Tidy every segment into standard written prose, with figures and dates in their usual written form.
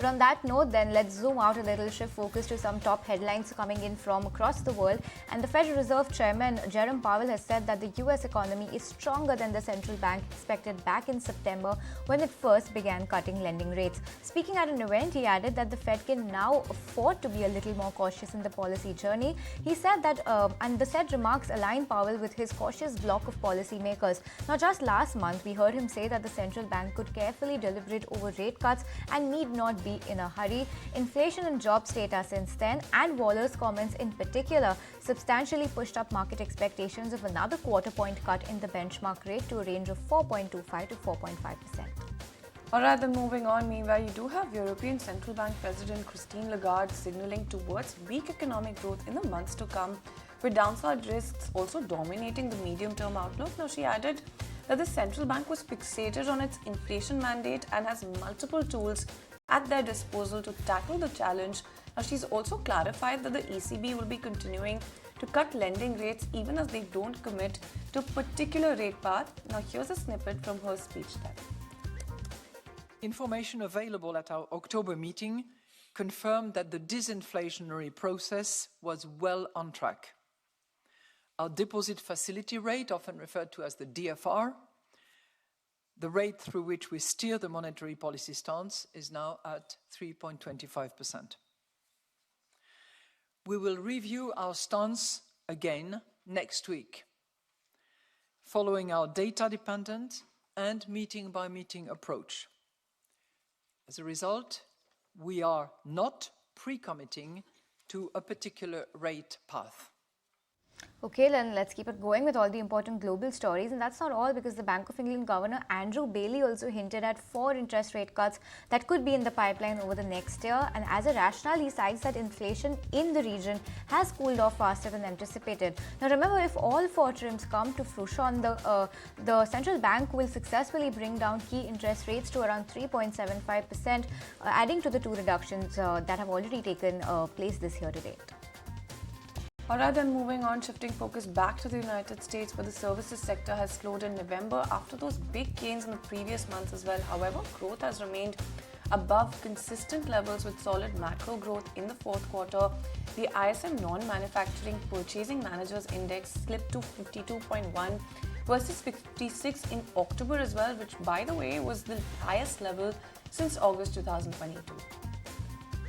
But on that note, then let's zoom out a little, shift focus to some top headlines coming in from across the world. And the Federal Reserve Chairman Jerome Powell has said that the US economy is stronger than the central bank expected back in September when it first began cutting lending rates. Speaking at an event, he added that the Fed can now afford to be a little more cautious in the policy journey. He said that, and the said remarks align Powell with his cautious bloc of policymakers. Now, just last month, we heard him say that the central bank could carefully deliberate over rate cuts and need not be in a hurry. Inflation and jobs data since then, and Waller's comments in particular, substantially pushed up market expectations of another quarter-point cut in the benchmark rate to a range of 4.25 to 4.5%. Alright, then moving on. Meanwhile, you do have European Central Bank President Christine Lagarde signaling towards weak economic growth in the months to come, with downside risks also dominating the medium-term outlook. Now, she added that the central bank was fixated on its inflation mandate and has multiple tools at their disposal to tackle the challenge. Now, she's also clarified that the ECB will be continuing to cut lending rates even as they don't commit to a particular rate path. Now, here's a snippet from her speech then. Information available at our October meeting confirmed that the disinflationary process was well on track. Our deposit facility rate, often referred to as the DFR, the rate through which we steer the monetary policy stance, is now at 3.25%. We will review our stance again next week, following our data-dependent and meeting-by-meeting approach. As a result, we are not pre-committing to a particular rate path. Okay, then let's keep it going with all the important global stories. And that's not all, because the Bank of England Governor Andrew Bailey also hinted at 4 interest rate cuts that could be in the pipeline over the next year. And as a rationale, he cites that inflation in the region has cooled off faster than anticipated. Now, remember, if all 4 trims come to fruition, the central bank will successfully bring down key interest rates to around 3.75%, adding to the 2 reductions that have already taken place this year to date. Alright, then moving on, shifting focus back to the United States, where the services sector has slowed in November after those big gains in the previous months as well. However, growth has remained above consistent levels with solid macro growth in the fourth quarter. The ISM non-manufacturing purchasing managers index slipped to 52.1 versus 56 in October as well, which, by the way, was the highest level since August 2022.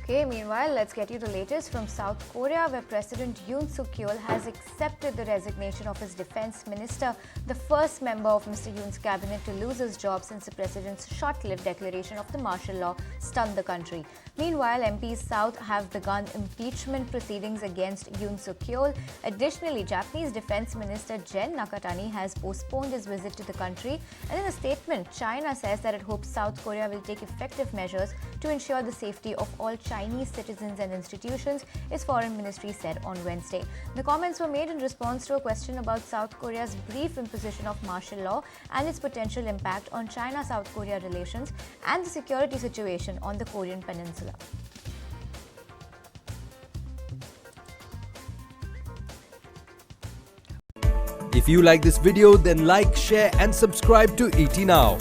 Okay, meanwhile, let's get you the latest from South Korea, where President Yoon Suk-yeol has accepted the resignation of his defense minister, the first member of Mr. Yoon's cabinet to lose his job since the president's short-lived declaration of the martial law stunned the country. Meanwhile, MPs South have begun impeachment proceedings against Yoon Suk-yeol. Additionally, Japanese Defense Minister Gen Nakatani has postponed his visit to the country. And in a statement, China says that it hopes South Korea will take effective measures to ensure the safety of all Chinese citizens and institutions, its foreign ministry said on Wednesday. The comments were made in response to a question about South Korea's brief imposition of martial law and its potential impact on China-South Korea relations and the security situation on the Korean peninsula. If you like this video, then like, share and subscribe to ET Now.